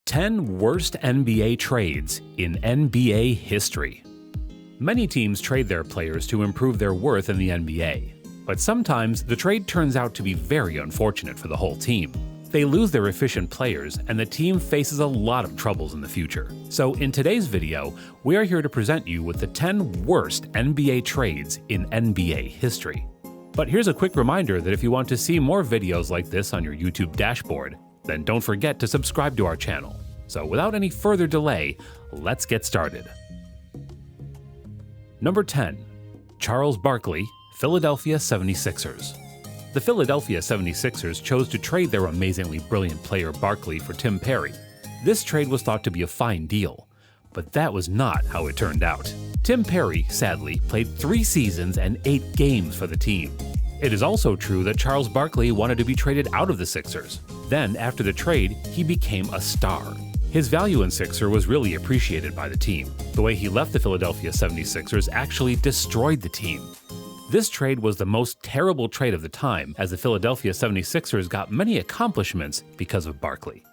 10 Worst NBA Trades in NBA History. Many teams trade their players to improve their worth in the NBA, but sometimes the trade turns out to be very unfortunate for the whole team. They lose their efficient players, and the team faces a lot of troubles in the future. So in today's video, we are here to present you with the 10 worst NBA trades in NBA history. But here's a quick reminder that if you want to see more videos like this on your YouTube dashboard, then don't forget to subscribe to our channel. So without any further delay, let's get started. Number 10. Charles Barkley, Philadelphia 76ers. The Philadelphia 76ers chose to trade their amazingly brilliant player Barkley for Tim Perry. This trade was thought to be a fine deal, but that was not how it turned out. Tim Perry, sadly, played 3 seasons and 8 games for the team. It is also true that Charles Barkley wanted to be traded out of the Sixers. Then, after the trade, he became a star. His value in Sixer was really appreciated by the team. The way he left the Philadelphia 76ers actually destroyed the team. This trade was the most terrible trade of the time, as the Philadelphia 76ers got many accomplishments because of Barkley.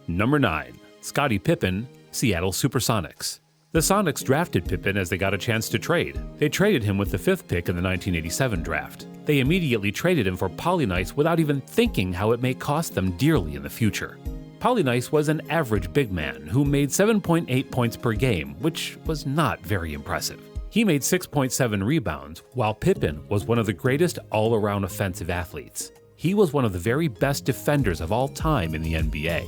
Number 9. Scottie Pippen, Seattle Supersonics. The Sonics drafted Pippen as they got a chance to trade. They traded him with the 5th pick in the 1987 draft. They immediately traded him for Polynice without even thinking how it may cost them dearly in the future. Polynice was an average big man who made 7.8 points per game, which was not very impressive. He made 6.7 rebounds, while Pippen was one of the greatest all-around offensive athletes. He was one of the very best defenders of all time in the NBA.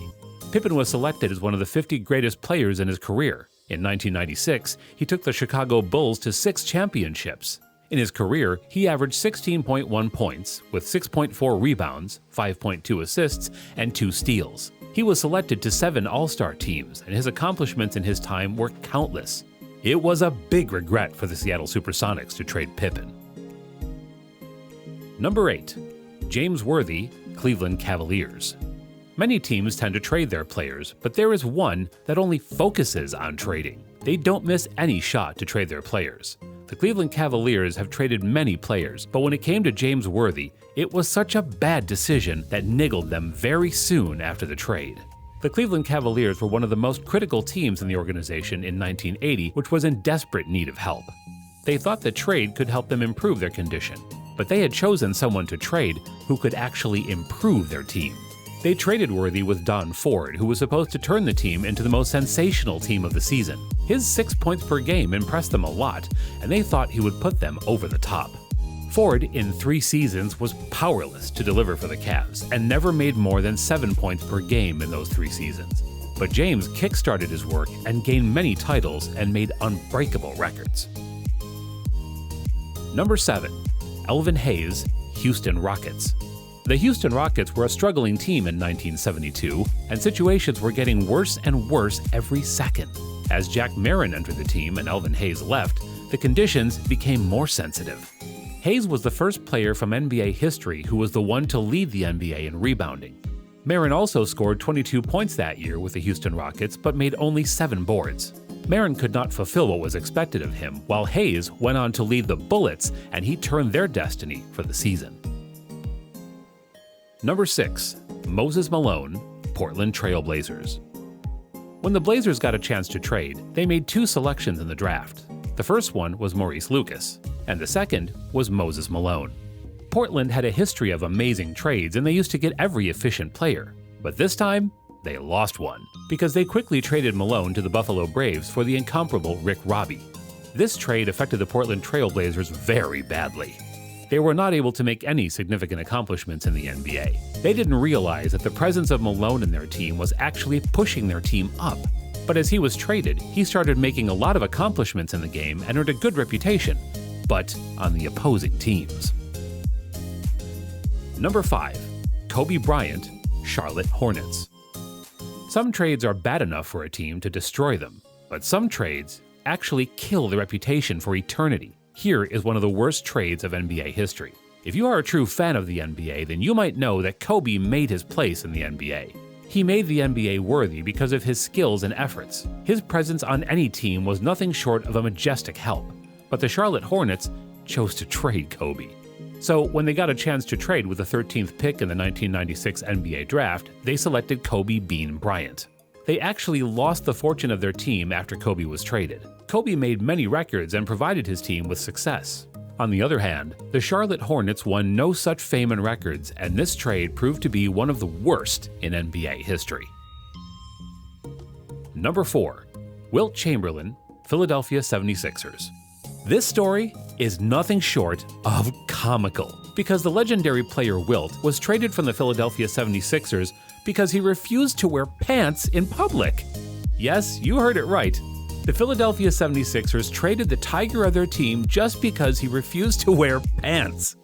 Pippen was selected as one of the 50 greatest players in his career. In 1996, he took the Chicago Bulls to 6 championships. In his career, he averaged 16.1 points, with 6.4 rebounds, 5.2 assists, and 2 steals. He was selected to 7 All-Star teams, and his accomplishments in his time were countless. It was a big regret for the Seattle Supersonics to trade Pippen. Number 8. James Worthy, Cleveland Cavaliers. Many teams tend to trade their players, but there is one that only focuses on trading. They don't miss any shot to trade their players. The Cleveland Cavaliers have traded many players, but when it came to James Worthy, it was such a bad decision that niggled them very soon after the trade. The Cleveland Cavaliers were one of the most critical teams in the organization in 1980, which was in desperate need of help. They thought the trade could help them improve their condition, but they had chosen someone to trade who could actually improve their team. They traded Worthy with Don Ford, who was supposed to turn the team into the most sensational team of the season. His 6 points per game impressed them a lot, and they thought he would put them over the top. Ford, in 3 seasons, was powerless to deliver for the Cavs and never made more than 7 points per game in those 3 seasons. But James kick-started his work and gained many titles and made unbreakable records. Number 7. Alvin Hayes, Houston Rockets. The Houston Rockets were a struggling team in 1972, and situations were getting worse and worse every second. As Jack Marin entered the team and Alvin Hayes left, the conditions became more sensitive. Hayes was the first player from NBA history who was the one to lead the NBA in rebounding. Marin also scored 22 points that year with the Houston Rockets, but made only 7 boards. Marin could not fulfill what was expected of him, while Hayes went on to lead the Bullets, and he turned their destiny for the season. Number 6. Moses Malone, Portland Trailblazers. When the Blazers got a chance to trade, they made 2 selections in the draft. The first one was Maurice Lucas, and the second was Moses Malone. Portland had a history of amazing trades, and they used to get every efficient player. But this time, they lost one, because they quickly traded Malone to the Buffalo Braves for the incomparable Rick Robbie. This trade affected the Portland Trailblazers very badly. They were not able to make any significant accomplishments in the NBA. They didn't realize that the presence of Malone in their team was actually pushing their team up. But as he was traded, he started making a lot of accomplishments in the game and earned a good reputation, but on the opposing teams. Number 5. Kobe Bryant, Charlotte Hornets. Some trades are bad enough for a team to destroy them, but some trades actually kill the reputation for eternity. Here is one of the worst trades of NBA history. If you are a true fan of the NBA, then you might know that Kobe made his place in the NBA. He made the NBA worthy because of his skills and efforts. His presence on any team was nothing short of a majestic help. But the Charlotte Hornets chose to trade Kobe. So when they got a chance to trade with the 13th pick in the 1996 NBA draft, they selected Kobe Bean Bryant. They actually lost the fortune of their team after Kobe was traded. Kobe made many records and provided his team with success. On the other hand, the Charlotte Hornets won no such fame and records, and this trade proved to be one of the worst in NBA history. Number 4. Wilt Chamberlain, Philadelphia 76ers. This story is nothing short of comical, because the legendary player Wilt was traded from the Philadelphia 76ers because he refused to wear pants in public. Yes, you heard it right. The Philadelphia 76ers traded the tiger of their team just because he refused to wear pants.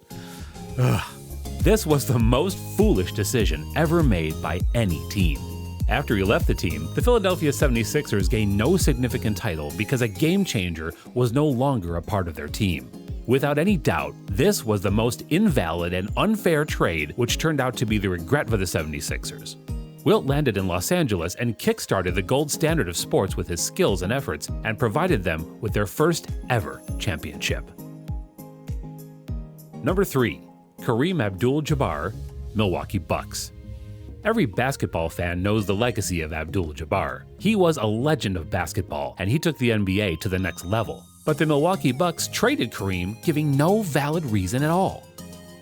This was the most foolish decision ever made by any team. After he left the team, the Philadelphia 76ers gained no significant title because a game changer was no longer a part of their team. Without any doubt, this was the most invalid and unfair trade, which turned out to be the regret for the 76ers. Wilt landed in Los Angeles and kick-started the gold standard of sports with his skills and efforts, and provided them with their first ever championship. Number 3. Kareem Abdul-Jabbar, Milwaukee Bucks. Every basketball fan knows the legacy of AbdulJabbar. He was a legend of basketball, and he took the NBA to the next level. But the Milwaukee Bucks traded Kareem, giving no valid reason at all.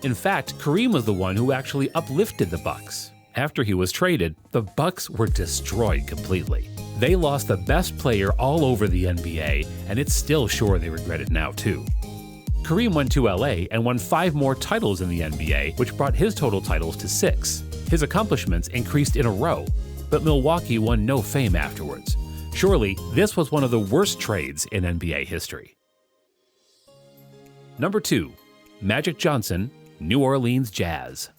In fact, Kareem was the one who actually uplifted the Bucks. After he was traded, the Bucks were destroyed completely. They lost the best player all over the NBA, and it's still sure they regret it now too. Kareem went to LA and won 5 more titles in the NBA, which brought his total titles to 6. His accomplishments increased in a row, but Milwaukee won no fame afterwards. Surely, this was one of the worst trades in NBA history. Number 2. Magic Johnson, New Orleans Jazz.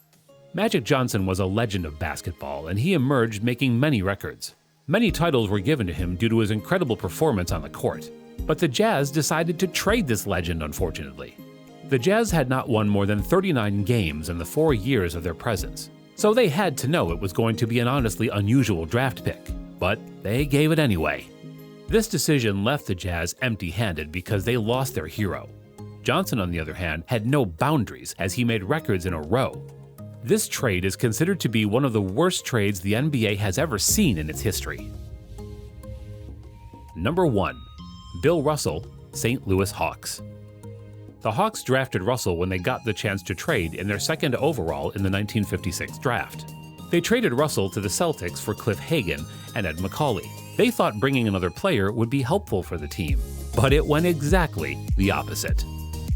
Magic Johnson was a legend of basketball, and he emerged making many records. Many titles were given to him due to his incredible performance on the court. But the Jazz decided to trade this legend, unfortunately. The Jazz had not won more than 39 games in the 4 years of their presence, so they had to know it was going to be an honestly unusual draft pick, but they gave it anyway. This decision left the Jazz empty-handed because they lost their hero. Johnson, on the other hand, had no boundaries as he made records in a row. This trade is considered to be one of the worst trades the NBA has ever seen in its history. Number 1. Bill Russell, St. Louis Hawks. The Hawks drafted Russell when they got the chance to trade in their 2nd overall in the 1956 draft. They traded Russell to the Celtics for Cliff Hagan and Ed Macauley. They thought bringing another player would be helpful for the team, but it went exactly the opposite.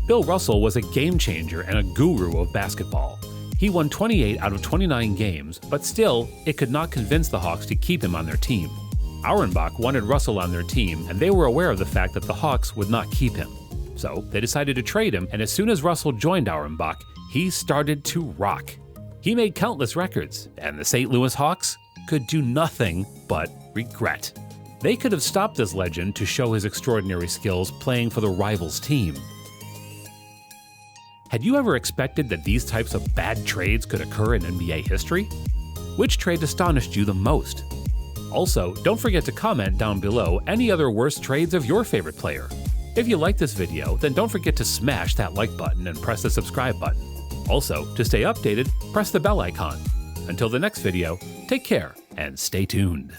Bill Russell was a game changer and a guru of basketball. He won 28 out of 29 games, but still, it could not convince the Hawks to keep him on their team. Auerbach wanted Russell on their team, and they were aware of the fact that the Hawks would not keep him. So they decided to trade him, and as soon as Russell joined Auerbach, he started to rock. He made countless records, and the St. Louis Hawks could do nothing but regret. They could have stopped this legend to show his extraordinary skills playing for the rivals' team. Had you ever expected that these types of bad trades could occur in NBA history? Which trade astonished you the most? Also, don't forget to comment down below any other worst trades of your favorite player. If you like this video, then don't forget to smash that like button and press the subscribe button. Also, to stay updated, press the bell icon. Until the next video, take care and stay tuned.